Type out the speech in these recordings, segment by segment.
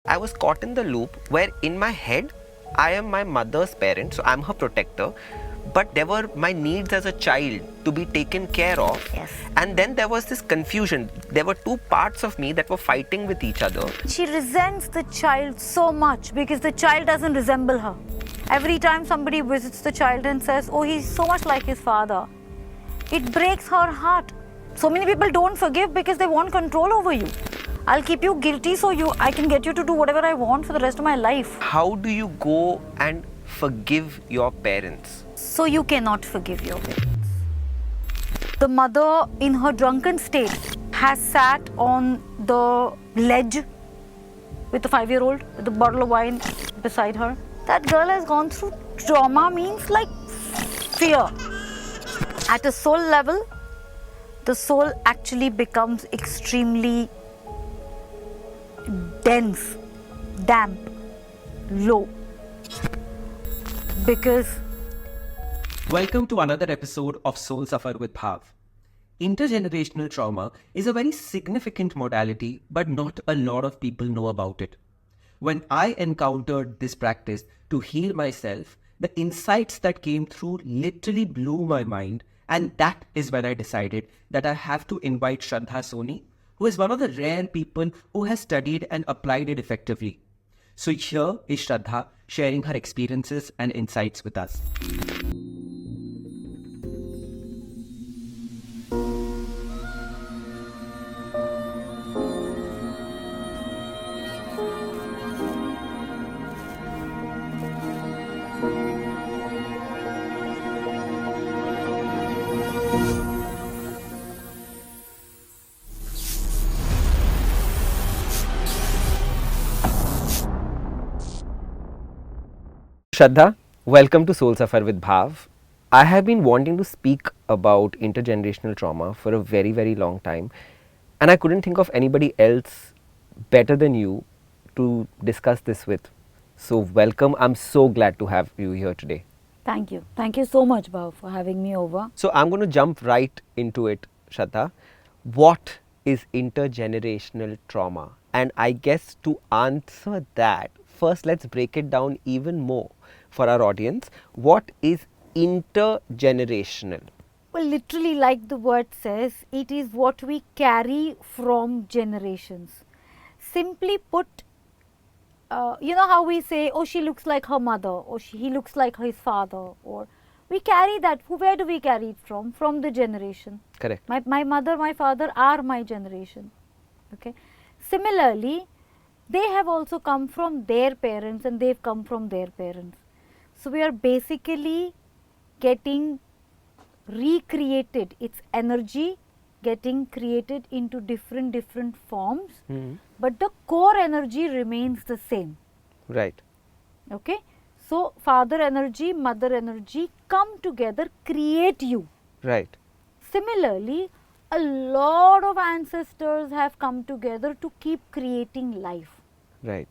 I was caught in the loop where in my head, I am my mother's parent, so I'm her protector. But there were my needs as a child to be taken care of. Yes. And then there was this confusion. There were two parts of me that were fighting with each other. She resents the child so much because the child doesn't resemble her. Every time somebody visits the child and says, oh, he's so much like his father, it breaks her heart. So many people don't forgive because they want control over you. I'll keep you guilty so I can get you to do whatever I want for the rest of my life. How do you go and forgive your parents? So you cannot forgive your parents. The mother in her drunken state has sat on the ledge with the 5-year-old with a bottle of wine beside her. That girl has gone through trauma, means like fear. At a soul level, the soul actually becomes extremely dense, damp, low. Because Welcome to another episode of Soul Safar with Bhaav. Intergenerational trauma is a very significant modality, but not a lot of people know about it. When I encountered this practice to heal myself, the insights that came through literally blew my mind, and that is when I decided that I have to invite Shraddha Soni, who is one of the rare people who has studied and applied it effectively. So here is Shraddha sharing her experiences and insights with us. Shraddha, welcome to Soul Safar with Bhaav. I have been wanting to speak about intergenerational trauma for a very, very long time, and I couldn't think of anybody else better than you to discuss this with. So welcome. I'm so glad to have you here today. thank you. Thank you so much, Bhaav, for having me over. So I'm going to jump right into it, Shraddha. What is intergenerational trauma? And I guess to answer that, first let's break it down even more for our audience. What is intergenerational? Well, literally, like the word says, it is what we carry from generations. Simply put, you know how we say, oh, she looks like her mother, or he looks like his father, or we carry that. Where do we carry it from? From the generation. Correct. My mother, my father are my generation. Okay. Similarly, they have also come from their parents and they've come from their parents. So we are basically getting recreated, its energy getting created into different forms, but the core energy remains the same. Right. Okay. So father energy, mother energy come together, create you. Right. Similarly, a lot of ancestors have come together to keep creating life. Right.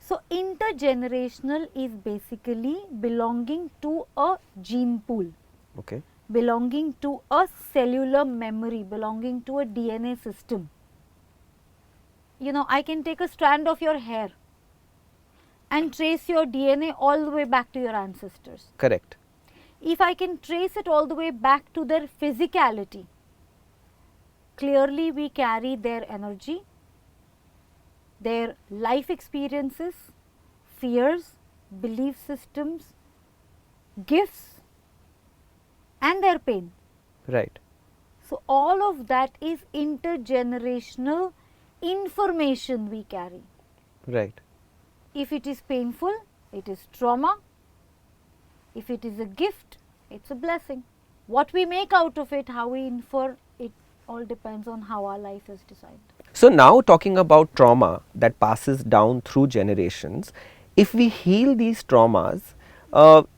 So intergenerational is basically belonging to a gene pool, Okay. belonging to a cellular memory, belonging to a DNA system. You know, I can take a strand of your hair and trace your DNA all the way back to your ancestors. Correct. If I can trace it all the way back to their physicality, clearly we carry their energy, their life experiences, fears, belief systems, gifts, and their pain. Right. So all of that is intergenerational information we carry. Right. If it is painful, it is trauma. If it is a gift, it's a blessing. What we make out of it, how we infer, it all depends on how our life is designed. So now talking about trauma that passes down through generations, if we heal these traumas,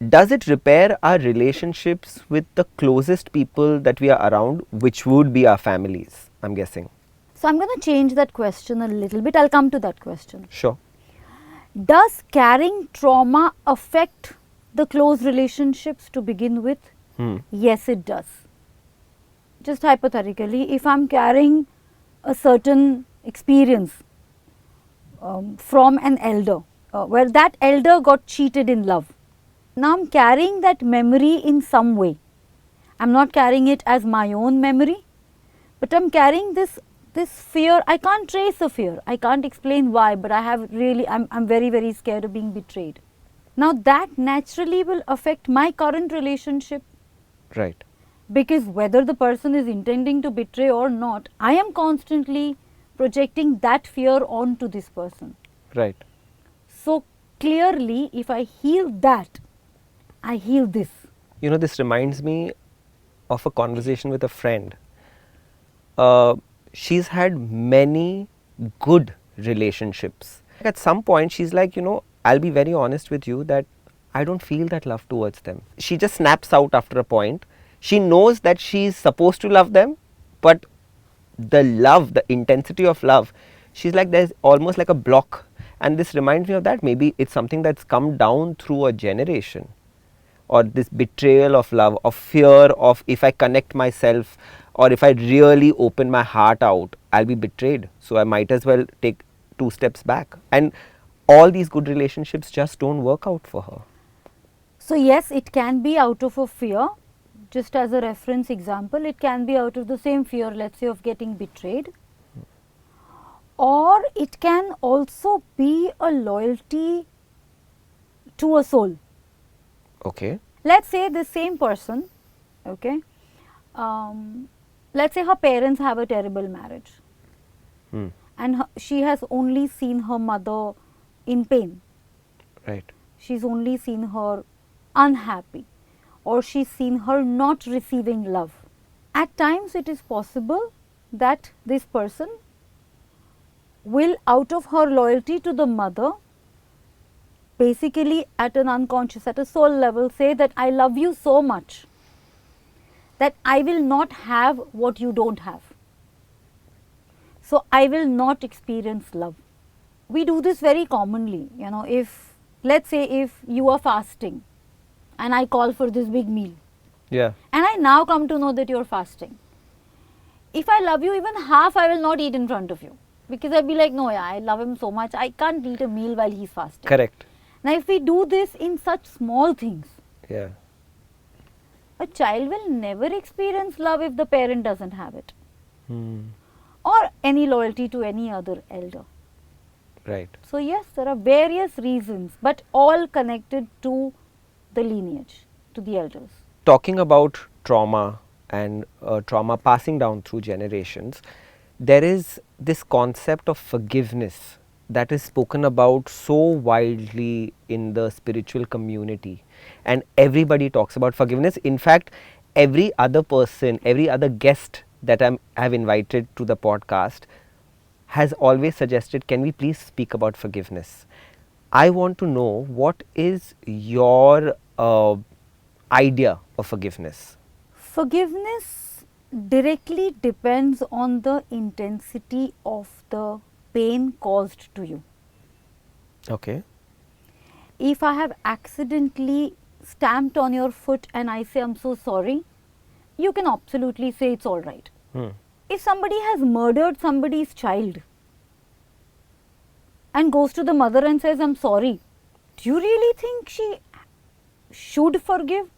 does it repair our relationships with the closest people that we are around, which would be our families, I'm guessing? So I'm going to change that question a little bit. I'll come to that question. Sure. Does carrying trauma affect the close relationships to begin with? Yes, it does. Just hypothetically, if I'm carrying a certain experience from an elder, where that elder got cheated in love. Now I'm carrying that memory in some way. I'm not carrying it as my own memory, but I'm carrying this fear. I can't trace the fear. I can't explain why, but I'm very, very scared of being betrayed. Now that naturally will affect my current relationship, Right. because whether the person is intending to betray or not, I am constantly projecting that fear onto this person. Right. So clearly, if I heal that, I heal this. You know, this reminds me of a conversation with a friend. She's had many good relationships. At some point, she's like, I'll be very honest with you that I don't feel that love towards them. She just snaps out after a point. She knows that she's supposed to love them, but the love, the intensity of love, she's like, there's almost like a block. And this reminds me of that. Maybe it's something that's come down through a generation, or this betrayal of love, of fear of if I connect myself or if I really open my heart out, I'll be betrayed. So I might as well take 2 steps back. And all these good relationships just don't work out for her. So yes, it can be out of a fear. Just as a reference example, it can be out of the same fear, let's say, of getting betrayed. Or it can also be a loyalty to a soul. Okay. Let's say the same person, okay, let's say her parents have a terrible marriage, and she has only seen her mother in pain. Right. She's only seen her unhappy, or she's seen her not receiving love. At times it is possible that this person will, out of her loyalty to the mother, basically at an unconscious, at a soul level, say that I love you so much that I will not have what you don't have. So I will not experience love. We do this very commonly, if, let's say, if you are fasting and I call for this big meal. Yeah. And I now come to know that you're fasting. If I love you even half, I will not eat in front of you. Because I'll be like, no, yeah, I love him so much, I can't eat a meal while he's fasting. Correct. Now, if we do this in such small things, Yeah. a child will never experience love if the parent doesn't have it. Hmm. Or any loyalty to any other elder. Right. So yes, there are various reasons, but all connected to the lineage, to the elders. Talking about trauma and trauma passing down through generations, there is this concept of forgiveness that is spoken about so widely in the spiritual community, and everybody talks about forgiveness. In fact, every other person, every other guest that I have invited to the podcast has always suggested, can we please speak about forgiveness? I want to know, what is your idea of forgiveness? Forgiveness directly depends on the intensity of the pain caused to you. Okay. If I have accidentally stamped on your foot and I say I'm so sorry, you can absolutely say it's all right. If somebody has murdered somebody's child and goes to the mother and says I'm sorry, do you really think she should forgive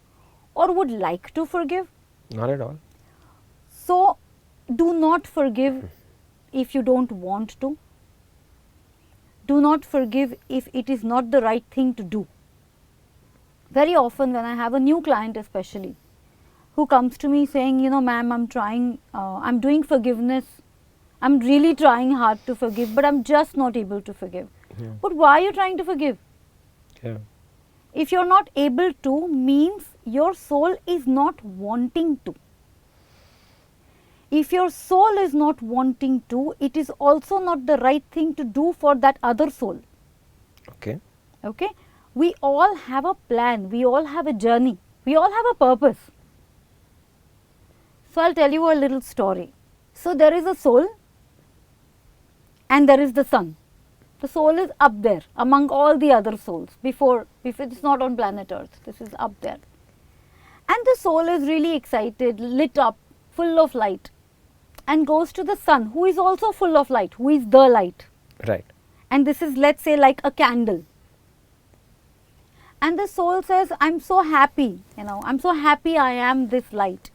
or would like to forgive? Not at all. So do not forgive if you don't want to. Do not forgive if it is not the right thing to do. Very often when I have a new client especially, who comes to me saying, ma'am, I'm doing forgiveness, I'm really trying hard to forgive, but I'm just not able to forgive. Yeah. But why are you trying to forgive? Yeah. If you're not able to, means your soul is not wanting to. If your soul is not wanting to, it is also not the right thing to do for that other soul. Okay. Okay? We all have a plan, we all have a journey, we all have a purpose. So I'll tell you a little story. So there is a soul and there is the sun. The soul is up there among all the other souls, before it's not on planet Earth, this is up there. And the soul is really excited, lit up, full of light, and goes to the sun, who is also full of light, who is the light. Right. And this is, let's say, like a candle. And the soul says, I'm so happy, I'm so happy I am this light.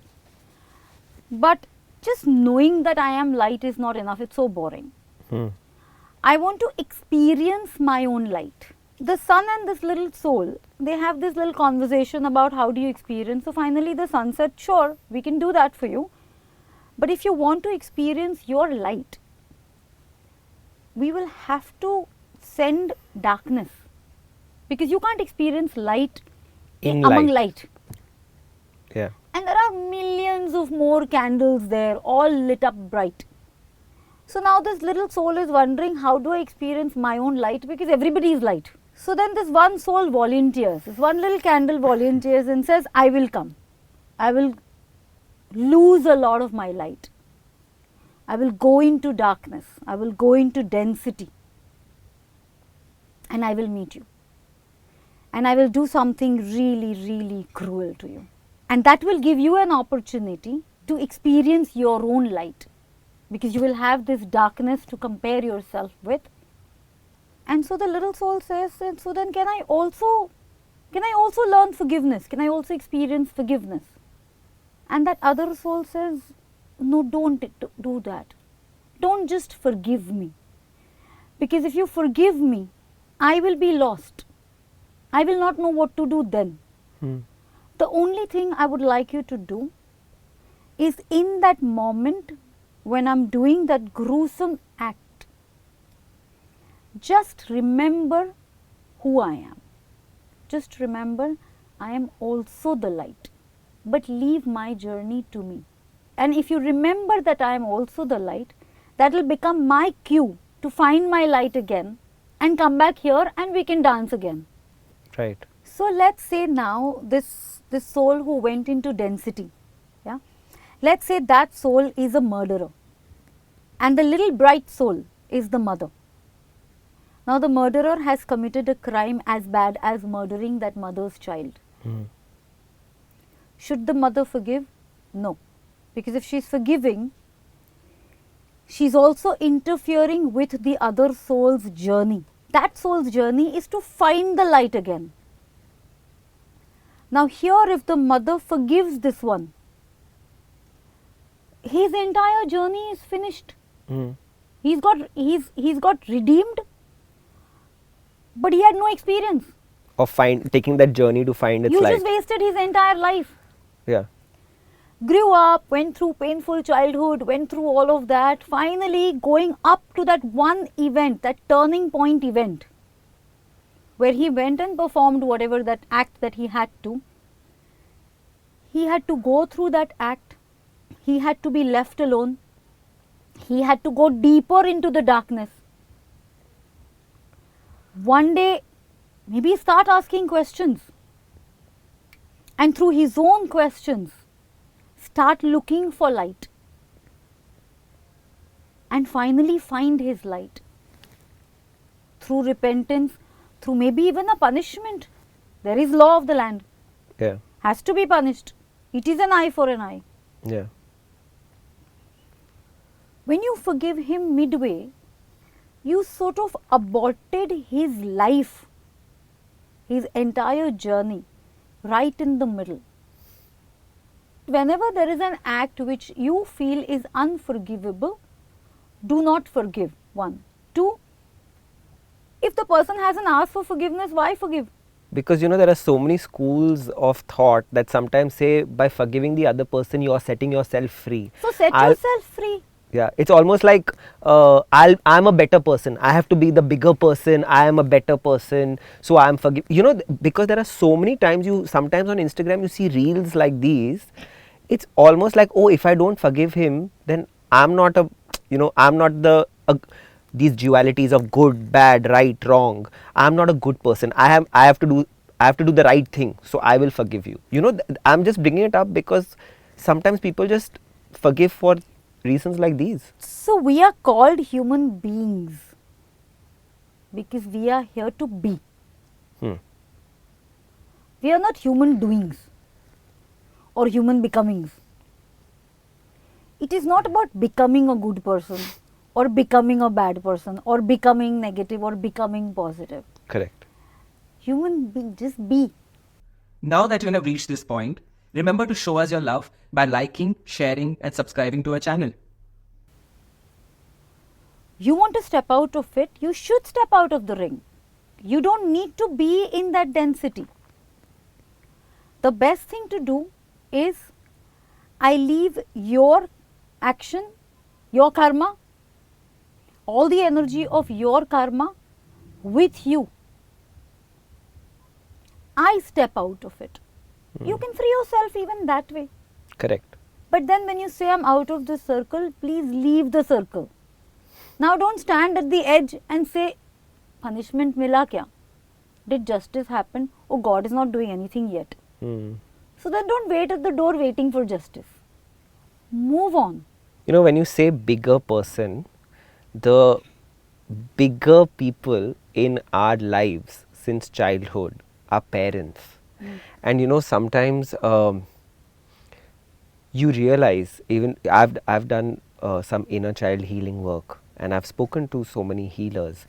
But just knowing that I am light is not enough. It's so boring. I want to experience my own light. The sun and this little soul, they have this little conversation about how do you experience. So finally the sun said, sure, we can do that for you. But if you want to experience your light, we will have to send darkness. Because you can't experience light among light. Yeah. And there are millions of more candles there, all lit up bright. So now this little soul is wondering, how do I experience my own light? Because everybody is light. So then this one soul volunteers, this one little candle volunteers and says, I will come. I will lose a lot of my light. I will go into darkness. I will go into density. And I will meet you. And I will do something really, really cruel to you. And that will give you an opportunity to experience your own light. Because you will have this darkness to compare yourself with. And so the little soul says, and so then can I also learn forgiveness? Can I also experience forgiveness? And that other soul says, no, don't do that. Don't just forgive me. Because if you forgive me, I will be lost. I will not know what to do then. The only thing I would like you to do is in that moment when I'm doing that gruesome act, just remember who I am. Just remember I am also the light, but leave my journey to me. And if you remember that I am also the light, that will become my cue to find my light again and come back here and we can dance again. Right. So let's say now this soul who went into density, yeah, let's say that soul is a murderer and the little bright soul is the mother. Now the murderer has committed a crime as bad as murdering that mother's child. Should the mother forgive? No. Because if she is forgiving, she is also interfering with the other soul's journey. That soul's journey is to find the light again. Now here if the mother forgives this one, his entire journey is finished. He's got redeemed, but he had no experience. Of taking that journey to find its You light. just wasted his entire life. Yeah. Grew up, went through painful childhood, went through all of that, finally going up to that one event, that turning point event, where he went and performed whatever that act that he had to. He had to go through that act. He had to be left alone. He had to go deeper into the darkness. One day, maybe start asking questions. And through his own questions, start looking for light. And finally find his light. Through repentance, through maybe even a punishment. There is law of the land. Yeah. Has to be punished. It is an eye for an eye. Yeah. When you forgive him midway, you sort of aborted his life, his entire journey, right in the middle. Whenever there is an act which you feel is unforgivable, do not forgive. 1. 2, if the person hasn't asked for forgiveness, why forgive? Because there are so many schools of thought that sometimes say by forgiving the other person you are setting yourself free. So set yourself free. Yeah, it's almost like I'm a better person. I have to be the bigger person. I am a better person. So I am forgive. Because there are so many times sometimes on Instagram you see reels like these. It's almost like, oh, if I don't forgive him, then I'm not I'm not these dualities of good, bad, right, wrong. I'm not a good person. I have to do the right thing. So I will forgive you. I'm just bringing it up because sometimes people just forgive for reasons like these. So we are called human beings because we are here to be. We are not human doings or human becomings. It is not about becoming a good person or becoming a bad person or becoming negative or becoming positive. Correct. Human being, just be. Now that you have reached this point, remember to show us your love by liking, sharing, and subscribing to our channel. You want to step out of it, you should step out of the ring. You don't need to be in that density. The best thing to do is, I leave your action, your karma, all the energy of your karma with you. I step out of it. You can free yourself even that way. Correct. But then when you say I'm out of the circle, please leave the circle. Now don't stand at the edge and say, punishment mila kya? Did justice happen? Oh, God is not doing anything yet. So then don't wait at the door waiting for justice. Move on. You know, when you say bigger person, the bigger people in our lives since childhood are parents. And you know, sometimes you realize, even I've done some inner child healing work, and I've spoken to so many healers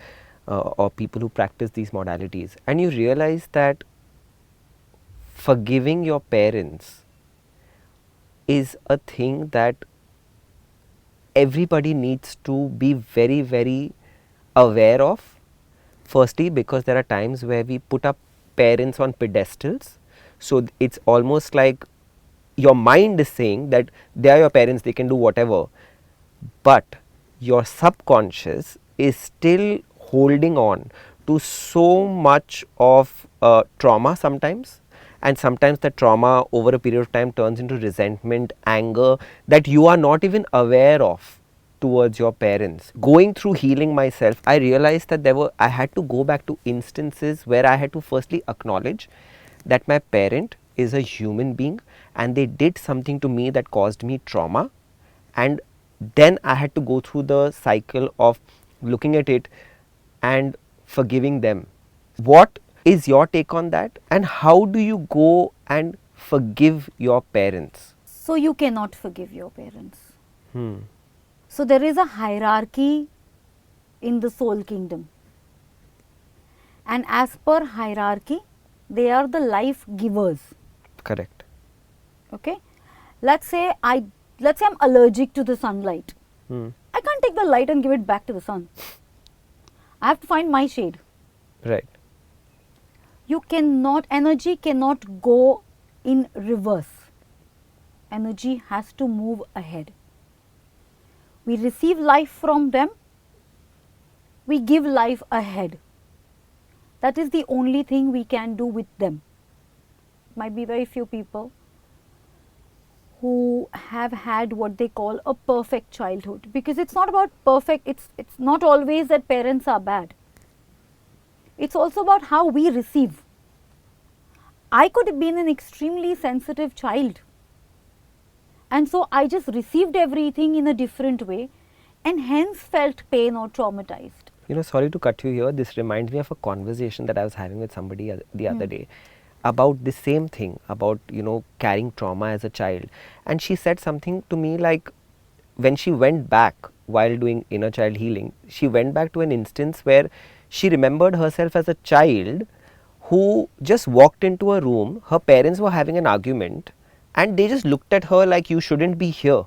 or people who practice these modalities, and you realize that forgiving your parents is a thing that everybody needs to be very, very aware of. Firstly, because there are times where we put up parents on pedestals, so it's almost like your mind is saying that they are your parents, they can do whatever, but your subconscious is still holding on to so much of trauma sometimes, and sometimes the trauma over a period of time turns into resentment, anger that you are not even aware of towards your parents. Going through healing myself, I realized that I had to go back to instances where I had to firstly acknowledge that my parent is a human being and they did something to me that caused me trauma, and then I had to go through the cycle of looking at it and forgiving them. What is your take on that, and how do you go and forgive your parents? So you cannot forgive your parents. So there is a hierarchy in the soul kingdom, and as per hierarchy, they are the life givers. Correct. Okay, let's say I'm allergic to the sunlight. I can't take the light and give it back to the sun. I have to find my shade. Right. Energy cannot go in reverse. Energy has to move ahead. We receive life from them, we give life ahead. That is the only thing we can do with them. Might be very few people who have had what they call a perfect childhood, because it's not about perfect, it's not always that parents are bad. It's also about how we receive. I could have been an extremely sensitive child, and so I just received everything in a different way and hence felt pain or traumatized. You know, sorry to cut you here, this reminds me of a conversation that I was having with somebody the other day about the same thing, about, you know, carrying trauma as a child. And she said something to me like, when she went back while doing inner child healing, she went back to an instance where she remembered herself as a child who just walked into a room, her parents were having an argument, and they just looked at her like, you shouldn't be here.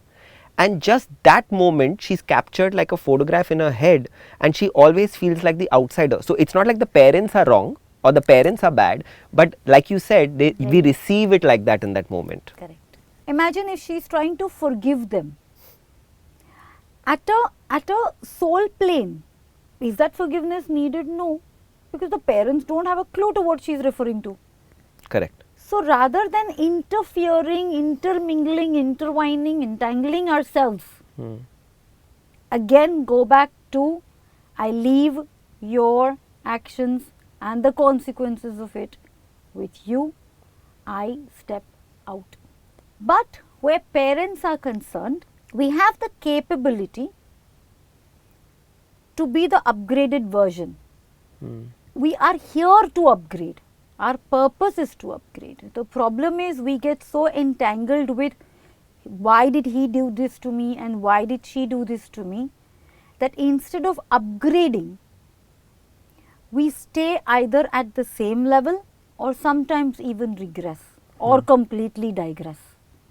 And just that moment, she's captured like a photograph in her head, and she always feels like the outsider. So it's not like the parents are wrong or the parents are bad, but like you said, we receive it like that in that moment. Correct. Imagine if she's trying to forgive them. At a soul plane, is that forgiveness needed? No, because the parents don't have a clue to what she's referring to. Correct. So rather than interfering, intermingling, intertwining, entangling ourselves, again go back to, I leave your actions and the consequences of it with you, I step out. But where parents are concerned, we have the capability to be the upgraded version. We are here to upgrade. Our purpose is to upgrade. The problem is we get so entangled with, why did he do this to me and why did she do this to me? that instead of upgrading, we stay either at the same level or sometimes even regress or completely digress.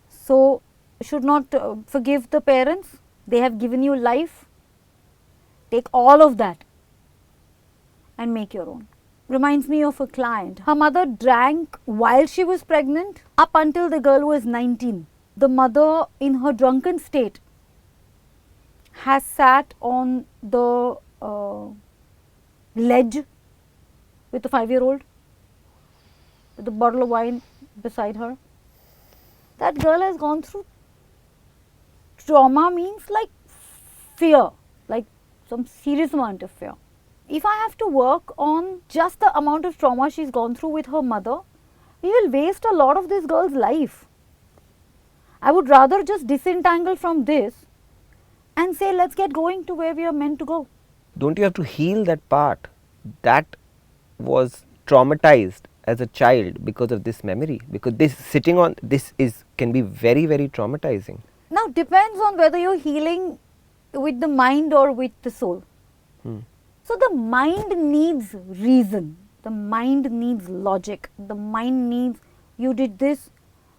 So, should not forgive the parents, they have given you life. Take all of that and make your own. Reminds me of a client. Her mother drank while she was pregnant up until the girl was 19. The mother, in her drunken state, has sat on the ledge with a 5-year-old with a bottle of wine beside her. That girl has gone through trauma, means like fear, like some serious amount of fear. If I have to work on just the amount of trauma she's gone through with her mother, we will waste a lot of this girl's life. I would rather just disentangle from this and say, let's get going to where we are meant to go. Don't you have to heal that part that was traumatized as a child because of this memory? Because this sitting on this can be very, very traumatizing. Now, depends on whether you're healing with the mind or with the soul. So, the mind needs reason, the mind needs logic, the mind needs, you did this,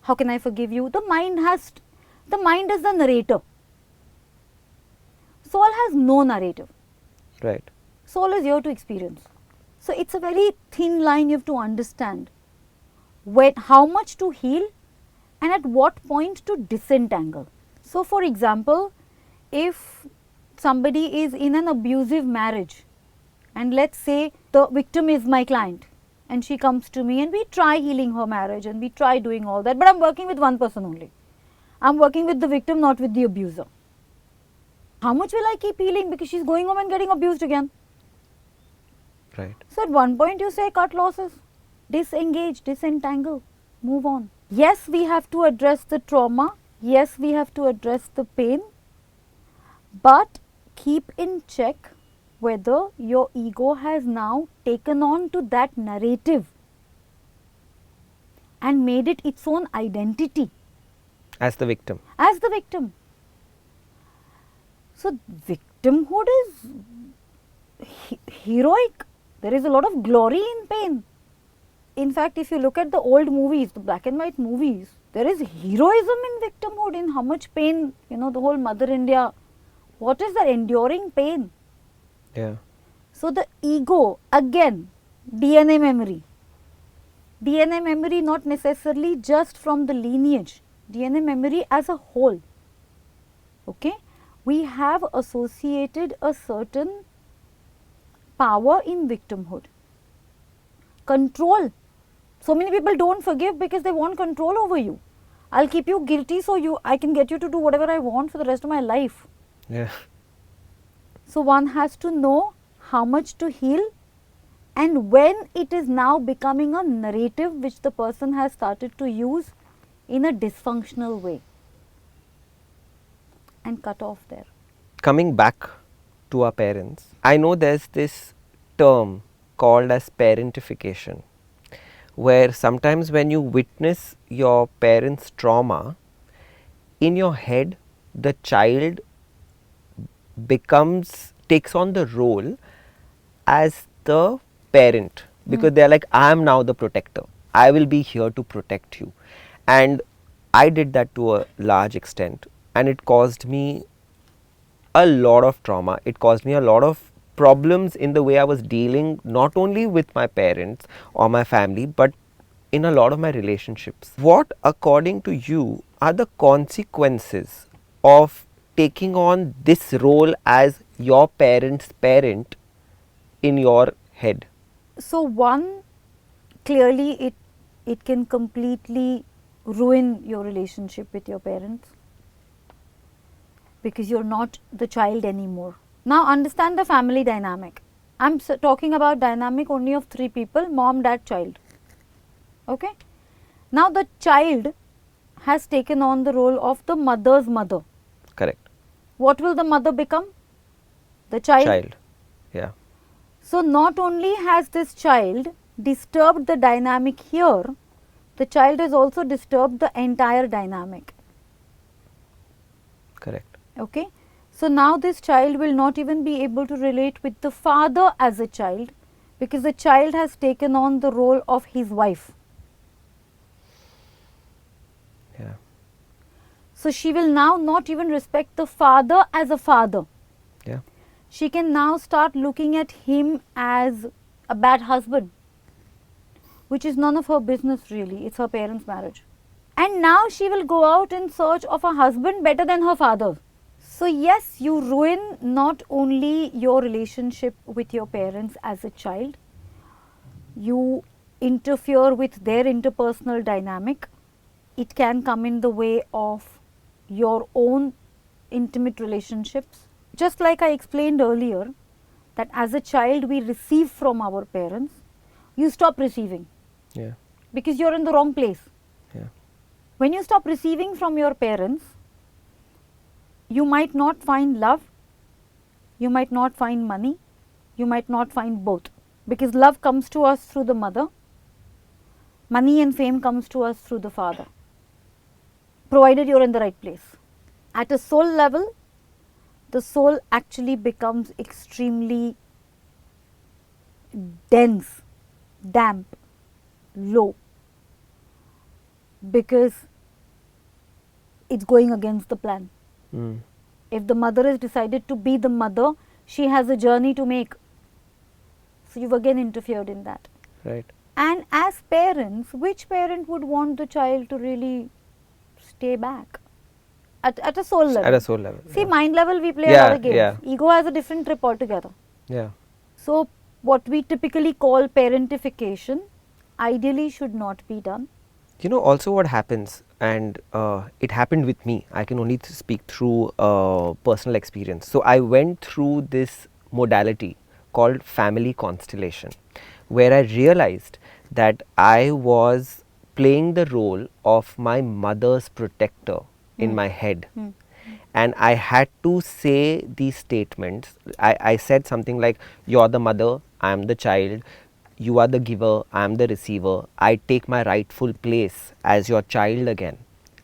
how can I forgive you? The mind is the narrator. Soul has no narrative. Right. Soul is here to experience. So, it's a very thin line you have to understand how much to heal and at what point to disentangle. So, for example, if somebody is in an abusive marriage and let's say the victim is my client and she comes to me and we try healing her marriage and we try doing all that, but I am working with one person only. I am working with the victim, not with the abuser. How much will I keep healing because she is going home and getting abused again? Right. So, at one point you say cut losses, disengage, disentangle, move on. Yes, we have to address the trauma, yes, we have to address the pain, but keep in check whether your ego has now taken on to that narrative and made it its own identity. As the victim. As the victim. So, victimhood is heroic. There is a lot of glory in pain. In fact, if you look at the old movies, the black and white movies, there is heroism in victimhood, in how much pain, the whole Mother India, what is the enduring pain? Yeah. So, the ego, again, DNA memory. DNA memory not necessarily just from the lineage, DNA memory as a whole. Okay? We have associated a certain power in victimhood. Control. So many people don't forgive because they want control over you. I'll keep you guilty so I can get you to do whatever I want for the rest of my life. Yeah. So one has to know how much to heal and when it is now becoming a narrative which the person has started to use in a dysfunctional way, and cut off there. Coming back to our parents, I know there's this term called as parentification, where sometimes when you witness your parents' trauma, in your head the child takes on the role as the parent, because they are like, I am now the protector, I will be here to protect you. And I did that to a large extent, and it caused me a lot of trauma. It caused me a lot of problems in the way I was dealing not only with my parents or my family, but in a lot of my relationships. What, according to you, are the consequences of taking on this role as your parent's parent in your head? So one, clearly it can completely ruin your relationship with your parents because you're not the child anymore. Now understand the family dynamic. I'm talking about dynamic only of 3 people, mom, dad, child. Okay. Now the child has taken on the role of the mother's mother. Correct. What will the mother become? The child. Yeah. So not only has this child disturbed the dynamic here, the child has also disturbed the entire dynamic. Correct. Okay. So now this child will not even be able to relate with the father as a child, because the child has taken on the role of his wife. Yeah. So she will now not even respect the father as a father. Yeah. She can now start looking at him as a bad husband, which is none of her business really. It's her parents' marriage. And now she will go out in search of a husband better than her father. So yes, you ruin not only your relationship with your parents as a child, you interfere with their interpersonal dynamic. It can come in the way of your own intimate relationships. Just like I explained earlier, that as a child we receive from our parents, you stop receiving Yeah. because you're in the wrong place. Yeah. When you stop receiving from your parents, you might not find love, you might not find money, you might not find both. Because love comes to us through the mother, money and fame comes to us through the father, provided you're in the right place. At a soul level, the soul actually becomes extremely dense, damp, low, because it's going against the plan. Mm. If the mother has decided to be the mother, she has a journey to make. So you've again interfered in that. Right. And as parents, which parent would want the child to really stay back? At a soul level. At a soul level. See, yeah. mind level we play a Yeah, lot of games. yeah. Ego has a different trip altogether. Yeah. So what we typically call parentification ideally should not be done. You know, also what happens, and it happened with me. I can only speak through personal experience. So I went through this modality called family constellation, where I realized that I was playing the role of my mother's protector in my head. And I had to say these statements. I said something like, you're the mother, I'm the child, you are the giver, I'm the receiver, I take my rightful place as your child again.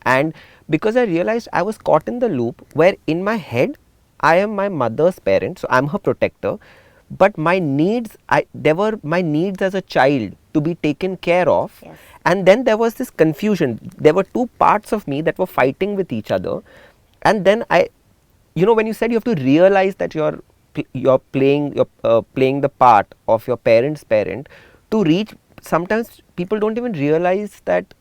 And because I realized I was caught in the loop where in my head, I am my mother's parent, so I'm her protector, but my needs, there were my needs as a child to be taken care of. Yes. And then there was this confusion. There were two parts of me that were fighting with each other. And then when you said you have to realize that you're playing the part of your parent's parent to reach, sometimes people don't even realize that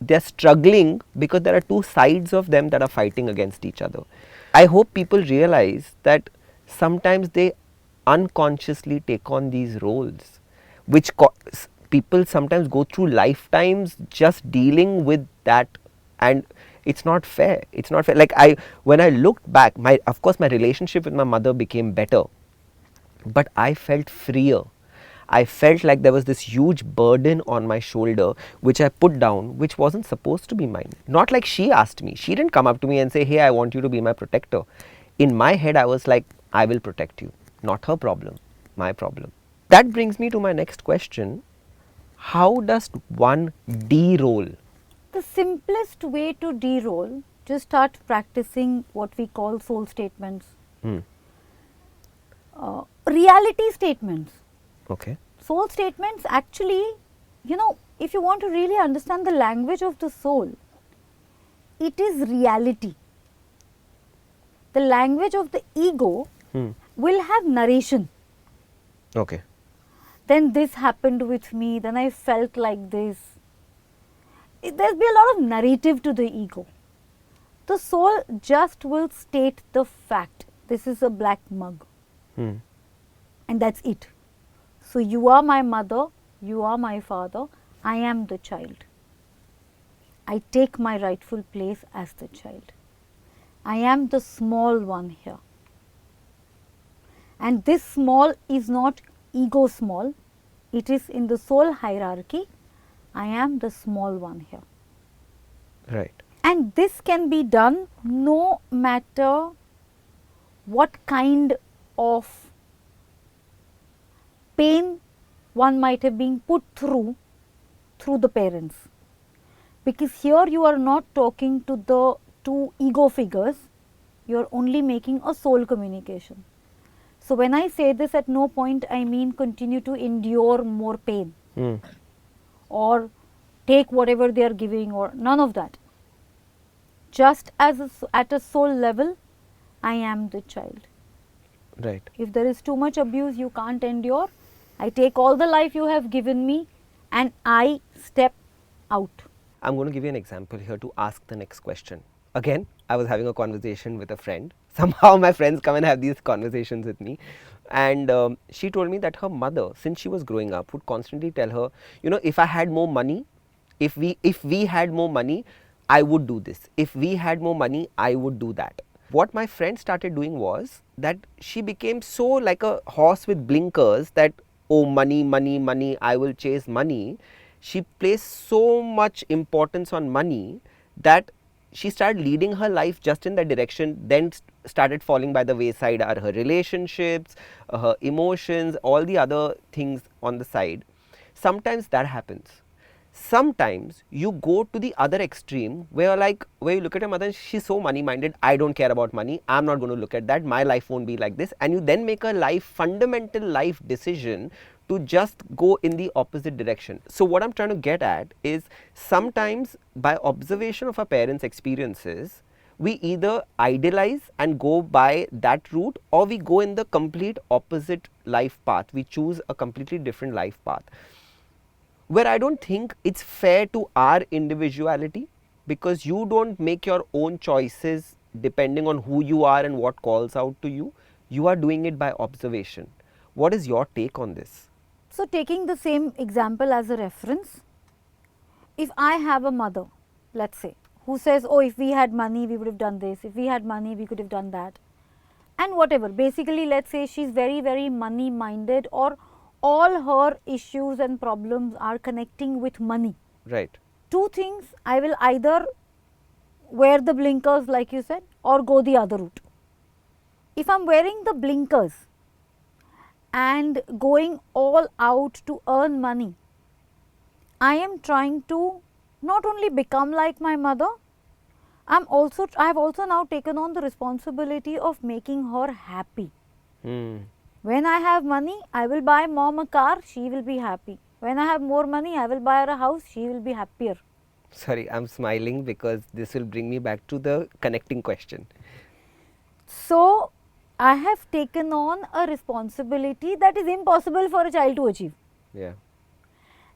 they're struggling because there are two sides of them that are fighting against each other. I hope people realize that sometimes they unconsciously take on these roles, which people sometimes go through lifetimes just dealing with that, and it's not fair. It's not fair. Like when I looked back, of course my relationship with my mother became better, but I felt freer. I felt like there was this huge burden on my shoulder which I put down, which wasn't supposed to be mine. Not like she asked me. She didn't come up to me and say, hey, I want you to be my protector. In my head, I was like, I will protect you. Not her problem, my problem. That brings me to my next question. How does one de-roll? The simplest way to de-roll, just start practicing what we call soul statements. Reality statements. Okay. Soul statements actually, if you want to really understand the language of the soul, it is reality. The language of the ego will have narration. Okay. Then this happened with me, then I felt like this. There'll be a lot of narrative to the ego. The soul just will state the fact. This is a black mug. And that's it. So you are my mother, you are my father, I am the child. I take my rightful place as the child. I am the small one here. And this small is not ego small, it is in the soul hierarchy. I am the small one here. Right. And this can be done no matter what kind of pain one might have been put through the parents. Because here you are not talking to the two ego figures, You're only making a soul communication. So when I say this, at no point I mean continue to endure more pain or take whatever they are giving, or none of that. Just as at a soul level, I am the child. Right. If there is too much abuse you can't endure, I take all the life you have given me and I step out. I'm going to give you an example here to ask the next question. Again, I was having a conversation with a friend. Somehow my friends come and have these conversations with me. And she told me that her mother, since she was growing up, would constantly tell her, you know, if I had more money, if we had more money, I would do this. If we had more money, I would do that. What my friend started doing was that she became so like a horse with blinkers that, oh, money, money, money, I will chase money. She placed so much importance on money that she started leading her life just in that direction, then started falling by the wayside are her relationships, her emotions, all the other things on the side. Sometimes that happens. Sometimes you go to the other extreme where you look at your mother, she's so money minded, I don't care about money, I'm not going to look at that, my life won't be like this, and you then make a fundamental life decision to just go in the opposite direction. So what I'm trying to get at is, sometimes by observation of our parents' experiences, we either idealize and go by that route, or we go in the complete opposite life path. We choose a completely different life path, where I don't think it's fair to our individuality, because you don't make your own choices depending on who you are and what calls out to you. You are doing it by observation. What is your take on this? So taking the same example as a reference, if I have a mother, let's say, who says, oh, if we had money we would have done this, if we had money we could have done that, and whatever, basically let's say she's very, very money minded, or all her issues and problems are connecting with money. Right. Two things, I will either wear the blinkers like you said, or go the other route. If I'm wearing the blinkers and going all out to earn money, I am trying to not only become like my mother, I have also now taken on the responsibility of making her happy. When I have money, I will buy mom a car, she will be happy. When I have more money, I will buy her a house, she will be happier. Sorry, I'm smiling because this will bring me back to the connecting question. So, I have taken on a responsibility that is impossible for a child to achieve. Yeah.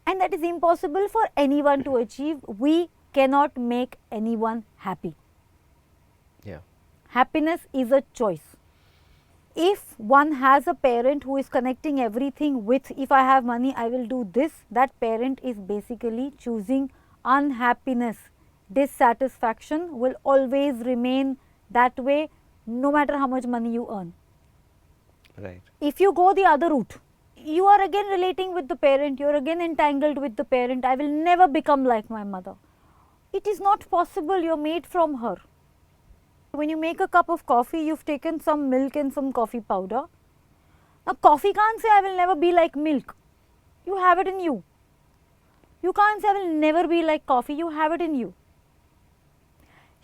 And that is impossible for anyone to achieve. We cannot make anyone happy. Yeah. Happiness is a choice. If one has a parent who is connecting everything with, if I have money, I will do this, that parent is basically choosing unhappiness. Dissatisfaction will always remain that way, no matter how much money you earn. Right. If you go the other route, you are again relating with the parent, you are again entangled with the parent. I will never become like my mother. It is not possible, you are made from her. When you make a cup of coffee, you've taken some milk and some coffee powder. Now, coffee can't say I will never be like milk. You have it in you. You can't say I will never be like coffee. You have it in you.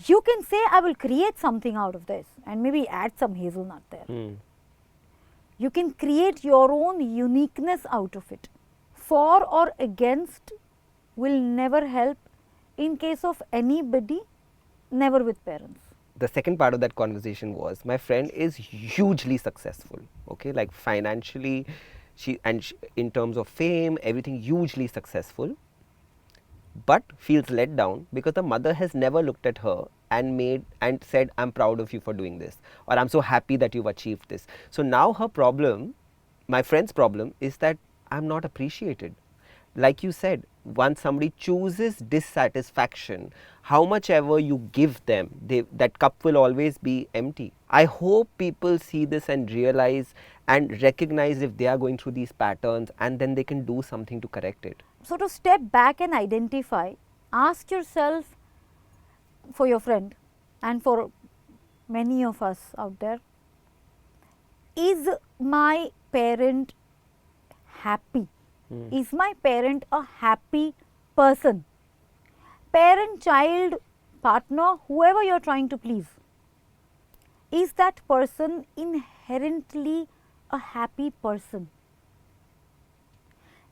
You can say I will create something out of this and maybe add some hazelnut there. You can create your own uniqueness out of it. For or against will never help in case of anybody, never with parents. The second part of that conversation was, my friend is hugely successful, okay, like financially, in terms of fame, everything, hugely successful, but feels let down because the mother has never looked at her and said, I'm proud of you for doing this, or I'm so happy that you've achieved this. So now her problem, my friend's problem, is that I'm not appreciated. Like you said, once somebody chooses dissatisfaction, how much ever you give them, that cup will always be empty. I hope people see this and realize and recognize if they are going through these patterns, and then they can do something to correct it. So, to step back and identify, ask yourself, for your friend and for many of us out there, is my parent happy? Is my parent a happy person? Parent, child, partner, whoever you are trying to please. is that person inherently a happy person?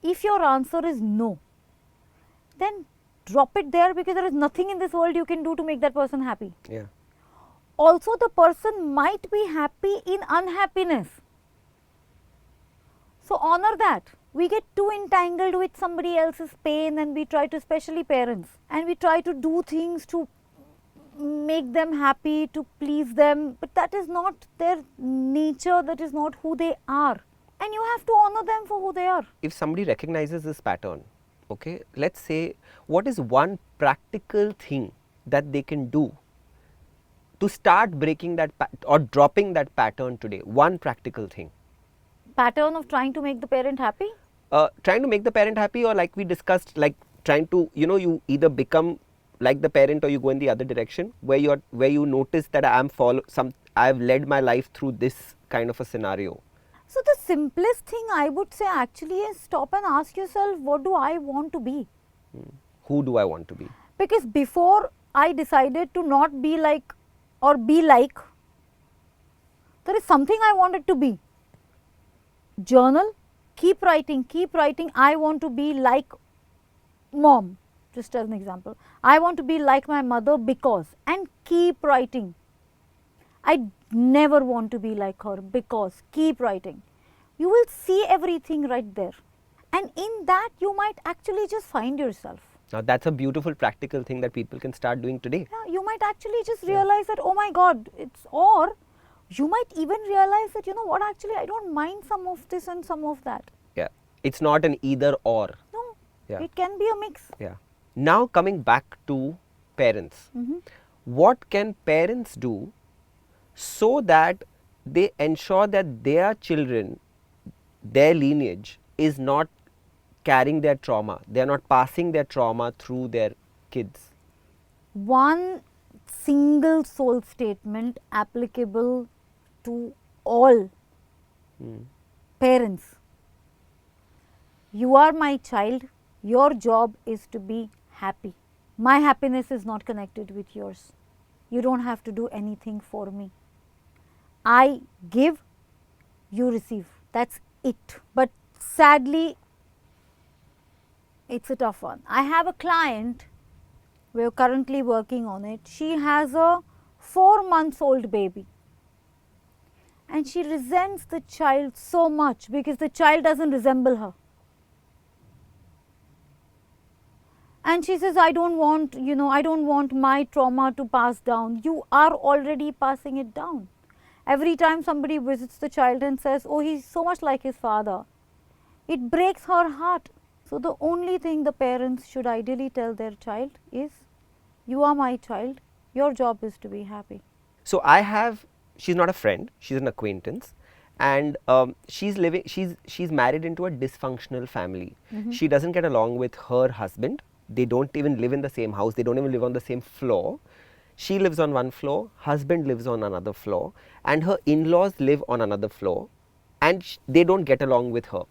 If your answer is no, then drop it there, because there is nothing in this world you can do to make that person happy. Yeah. Also, the person might be happy in unhappiness. So honor that. We get too entangled with somebody else's pain, and we try to, especially parents, and we try to do things to make them happy, to please them, but that is not their nature, that is not who they are, and you have to honor them for who they are. If somebody recognizes this pattern, okay, let's say, what is one practical thing that they can do to start breaking that or dropping that pattern today? One practical thing. Pattern of trying to make the parent happy? Trying to make the parent happy, or like we discussed, like trying to, you either become like the parent or you go in the other direction, where you notice that I've led my life through this kind of a scenario. So the simplest thing I would say actually is stop and ask yourself, what do I want to be? Who do I want to be? Because before I decided to not be like or be like, there is something I wanted to be. Journal, keep writing, I want to be like mom, just as an example. I want to be like my mother because, and keep writing. I never want to be like her because, keep writing. You will see everything right there. And in that you might actually just find yourself. Now that's a beautiful practical thing that people can start doing today. Yeah, you might actually just realize that, oh my God, or you might even realize that, you know what, actually I don't mind some of this and some of that. Yeah. It's not an either or. No, Yeah. it can be a mix. Yeah. Now coming back to parents. What can parents do so that they ensure that their children, their lineage is not carrying their trauma, they are not passing their trauma through their kids? One single soul statement applicable to all parents. You are my child, your job is to be happy. My happiness is not connected with yours. You don't have to do anything for me. I give, you receive. That's it. But sadly, it's a tough one. I have a client, we're currently working on it. She has a 4-month-old baby. And she resents the child so much because the child doesn't resemble her. And she says, I don't want my trauma to pass down. You are already passing it down. Every time somebody visits the child and says, oh, he's so much like his father, it breaks her heart. So the only thing the parents should ideally tell their child is, you are my child, your job is to be happy. So she's not a friend, she's an acquaintance, and she's married into a dysfunctional family. She doesn't get along with her husband. They don't even live in the same house, they don't even live on the same floor. She lives on one floor, husband lives on another floor, and her in-laws live on another floor, and they don't get along with her.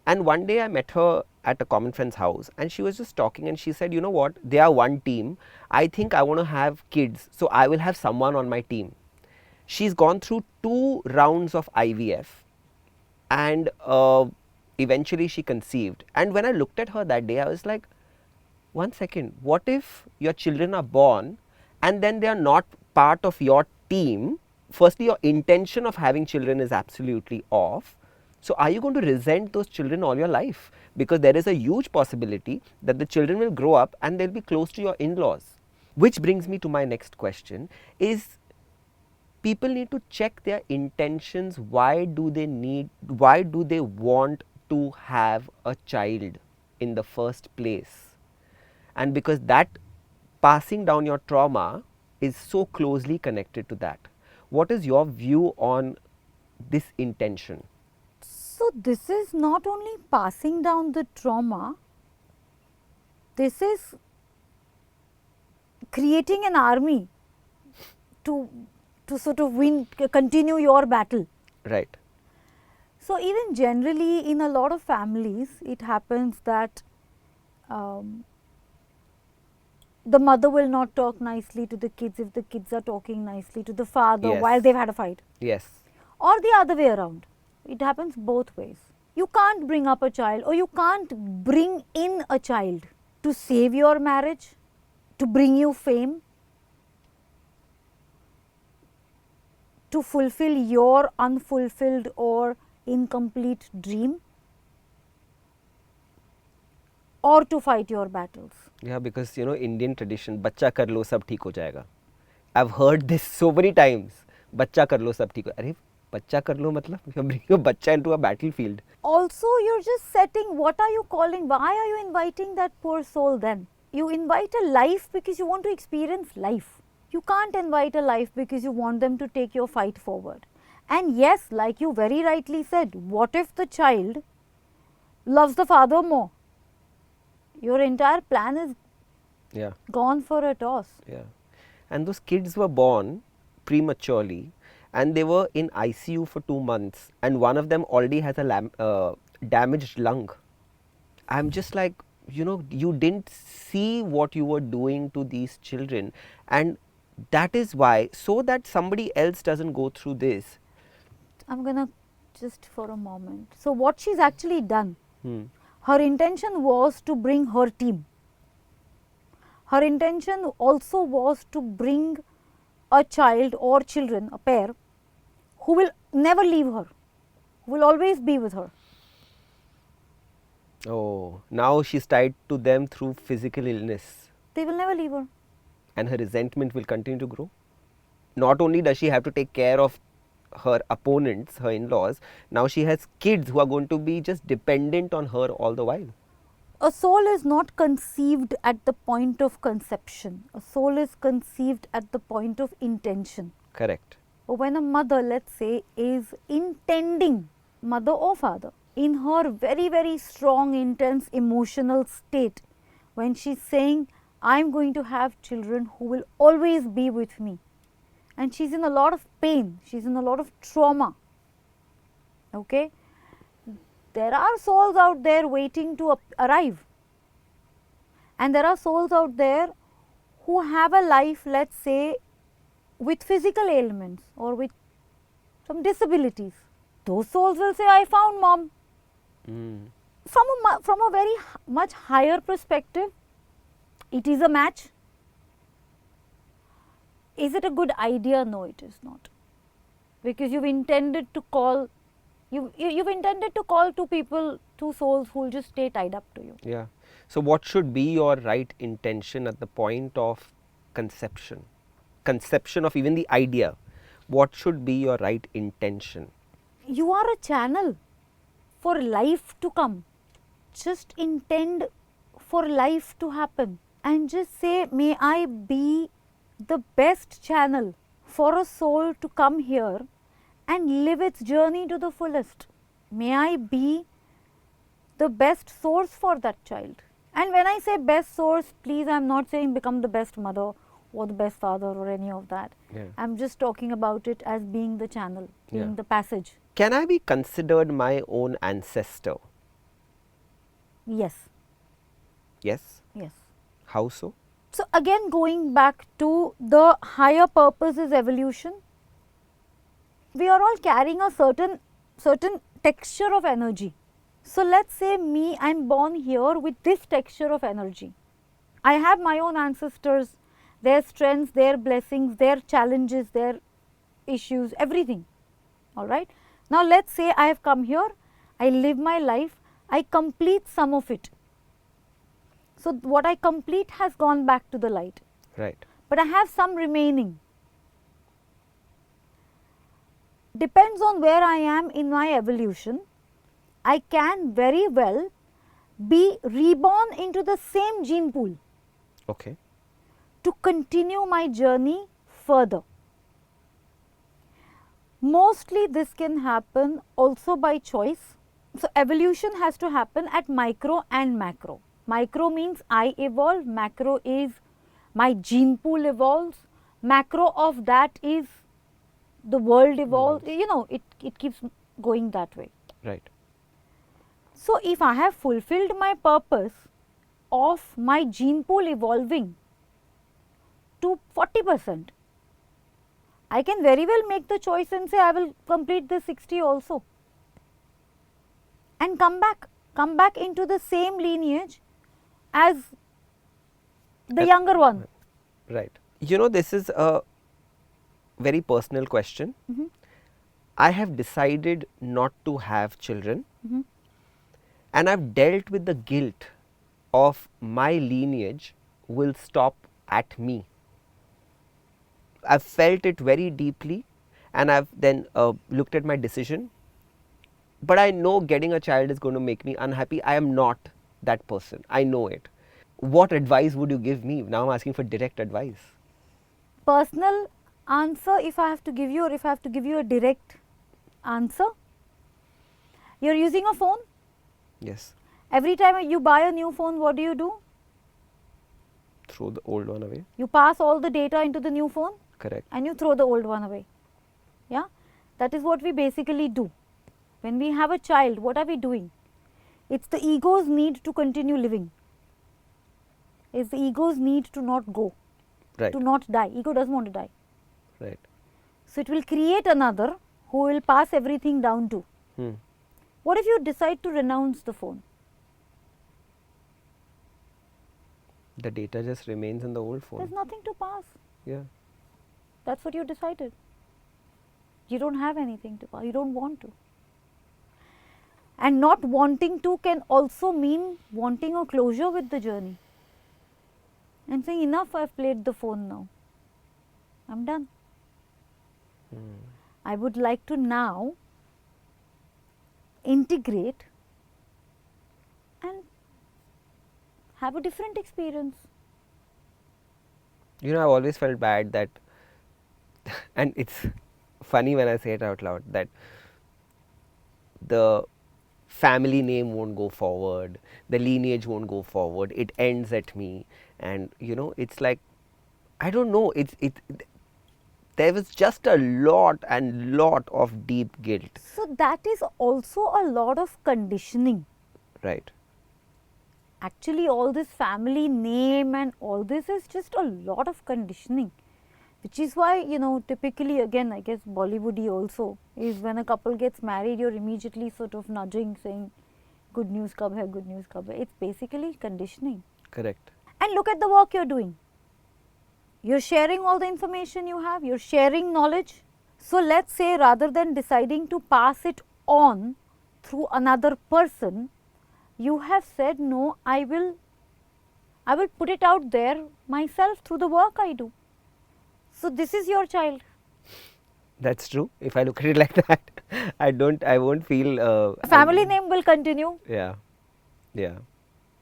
And one day I met her at a common friend's house, and she was just talking, and she said, you know what, they are one team. I think I want to have kids, so I will have someone on my team. She's gone through 2 rounds of IVF, and eventually she conceived. And when I looked at her that day, I was like, one second, what if your children are born and then they are not part of your team? Firstly, your intention of having children is absolutely off. So are you going to resent those children all your life? Because there is a huge possibility that the children will grow up and they'll be close to your in-laws. Which brings me to my next question is, people need to check their intentions. Why do they want to have a child in the first place? And because that passing down your trauma is so closely connected to that. What is your view on this intention? So this is not only passing down the trauma, this is creating an army to sort of continue your battle. Right. So even generally in a lot of families, it happens that the mother will not talk nicely to the kids if the kids are talking nicely to the father Yes. while they've had a fight. Yes. Or the other way around. It happens both ways. You can't bring up a child, or you can't bring in a child to save your marriage, to bring you fame, to fulfill your unfulfilled or incomplete dream, or to fight your battles. Yeah, because Indian tradition, बच्चा कर लो सब ठीक हो जाएगा. I've heard this so many times. बच्चा कर लो सब ठीक हो. अरे बच्चा कर लो मतलब you're bringing a बच्चा into a battlefield. Also, you're just setting, what are you calling, why are you inviting that poor soul then? You invite a life because you want to experience life. You can't invite a life because you want them to take your fight forward. And yes, like you very rightly said, what if the child loves the father more? Your entire plan is Yeah. gone for a toss. Yeah. And those kids were born prematurely and they were in ICU for 2 months and one of them already has a damaged lung. I'm just like, you didn't see what you were doing to these children, and that is why, so that somebody else doesn't go through this. I'm gonna just for a moment. So what she's actually done, Hmm. her intention was to bring her team. Her intention also was to bring a child or children, a pair, who will never leave her, who will always be with her. Oh, now she's tied to them through physical illness They will never leave her. and her resentment will continue to grow. Not only does she have to take care of her opponents, her in-laws, now she has kids who are going to be just dependent on her all the while. A soul is not conceived at the point of conception. A soul is conceived at the point of intention. Correct. But when a mother, let's say, is intending, mother or father, in her very, very strong, intense emotional state, when she's saying, I'm going to have children who will always be with me, and she's in a lot of pain, she's in a lot of trauma, okay? There are souls out there waiting to arrive, and there are souls out there who have a life, let's say, with physical ailments or with some disabilities. Those souls will say, I found mom. From a very much higher perspective, it is a match. Is it a good idea? No, it is not, because you've intended to call two people, two souls who will just stay tied up to you. Yeah. So what should be your right intention at the point of conception? Conception of even the idea. What should be your right intention? You are a channel for life to come. Just intend for life to happen and just say, may I be the best channel for a soul to come here and live its journey to the fullest. May I be the best source for that child. And when I say best source, please, I'm not saying become the best mother or the best father or any of that. Yeah. I'm just talking about it as being the channel, being Yeah. the passage. Can I be considered my own ancestor? Yes, Yes. yes. How so? So again, going back to the higher purpose is evolution. We are all carrying a certain texture of energy. So let's say me, I'm born here with this texture of energy. I have my own ancestors, their strengths, their blessings, their challenges, their issues, everything. Alright. Now let's say I have come here, I live my life, I complete some of it. So what I complete has gone back to the light. Right. But I have some remaining. Depends on where I am in my evolution. I can very well be reborn into the same gene pool Okay. to continue my journey further. Mostly this can happen also by choice. So evolution has to happen at micro and macro. Micro means I evolve, macro is my gene pool evolves, macro of that is the world evolves. You know, it keeps going that way. Right. So if I have fulfilled my purpose of my gene pool evolving, to 40%. I can very well make the choice and say I will complete the 60 also and come back into the same lineage as the younger one. Right. You know, this is a very personal question. Mhm. I have decided not to have children, Mhm. and I've dealt with the guilt of my lineage will stop at me. I've felt it very deeply, and I've then looked at my decision. But I know getting a child is going to make me unhappy. I am not that person. I know it. What advice would you give me? Now I'm asking for direct advice. Personal answer, if I have to give you, or if I have to give you a direct answer, you're using a phone. Yes. Every time you buy a new phone, what do? Throw the old one away. You pass all the data into the new phone Correct. and you throw the old one away. Yeah, that is what we basically do. When we have a child, what are we doing? It's the ego's need to continue living. It's the ego's need to not go, Right. to not die. Ego doesn't want to die. Right. So it will create another who will pass everything down to. Hmm. What if you decide to renounce the phone? The data just remains in the old phone. There's nothing to pass. Yeah. That's what you decided. You don't have anything to pass. You don't want to. And not wanting to can also mean wanting a closure with the journey. And saying, enough, I've played the phone now. I'm done. I would like to now integrate and have a different experience. You know, I've always felt bad that, and it's funny when I say it out loud, that the family name won't go forward, the lineage won't go forward, it ends at me. And you know, it's like, I don't know, there was just a lot of deep guilt. So that is also a lot of conditioning. Right. Actually, all this family name and all this is just a lot of conditioning, which is why, you know, typically, again, I guess Bollywoody also is when a couple gets married, you're immediately sort of nudging, saying, good news kab hai, good news kab hai. It's basically conditioning. Correct. And look at the work you're doing. You're sharing all the information you have, you're sharing knowledge. So let's say, rather than deciding to pass it on through another person, you have said, no, I will put it out there myself through the work I do. So this is your child. That's true. If I look at it like that, I won't feel. Family name will continue. Yeah. Yeah.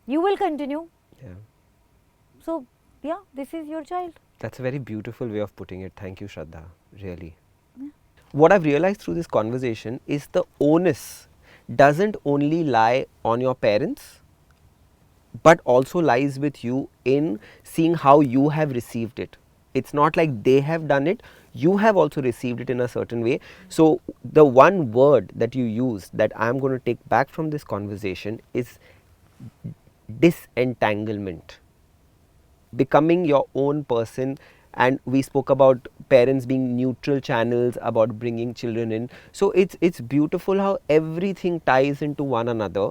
You will continue. Yeah. So, yeah, this is your child. That's a very beautiful way of putting it. Thank you, Shraddha. Really. Yeah. What I've realized through this conversation is the onus doesn't only lie on your parents, but also lies with you in seeing how you have received it. It's not like they have done it, you have also received it in a certain way. So the one word that you use that I'm going to take back from this conversation is disentanglement. Becoming your own person. And we spoke about parents being neutral channels, about bringing children in. So it's beautiful how everything ties into one another,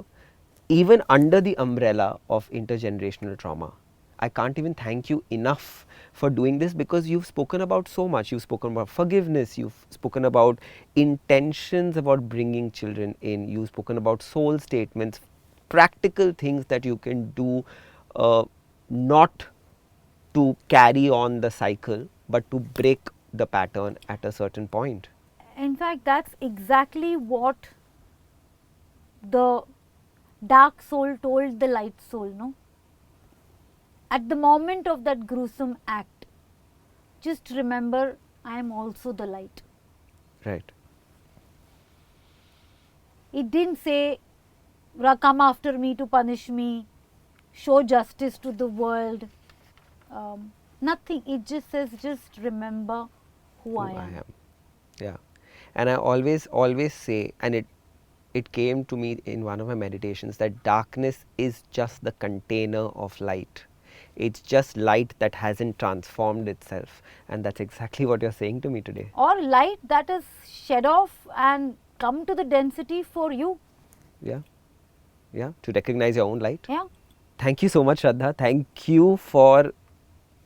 even under the umbrella of intergenerational trauma. I can't even thank you enough for doing this, because you've spoken about so much. You've spoken about forgiveness, you've spoken about intentions about bringing children in, you've spoken about soul statements, practical things that you can do, not to carry on the cycle, but to break the pattern at a certain point. In fact, that's exactly what the dark soul told the light soul, no? At the moment of that gruesome act, just remember, I am also the light. Right. It didn't say, come after me to punish me, show justice to the world. Nothing. It just says, just remember who I am. Yeah. And I always say, and it came to me in one of my meditations, that darkness is just the container of light. It's just light that hasn't transformed itself. And that's exactly what you're saying to me today. Or light that is shed off and come to the density for you. Yeah. Yeah. To recognize your own light. Yeah. Thank you so much, Shraddha. Thank you for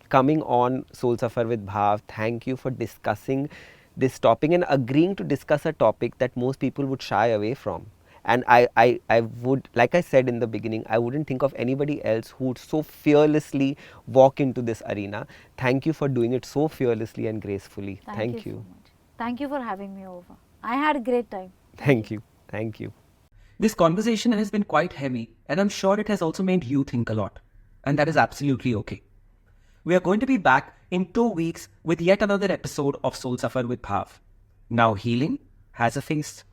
coming on Soul Suffer with Bhaav. Thank you for discussing this topic and agreeing to discuss a topic that most people would shy away from. And I would, like I said in the beginning, I wouldn't think of anybody else who would so fearlessly walk into this arena. Thank you for doing it so fearlessly and gracefully. Thank you you. so much. Thank you for having me over. I had a great time. Thank you. Thank you. This conversation has been quite heavy, and I'm sure it has also made you think a lot. And that is absolutely okay. We are going to be back in 2 weeks with yet another episode of Soul Suffer with Bhaav. Now healing has a face.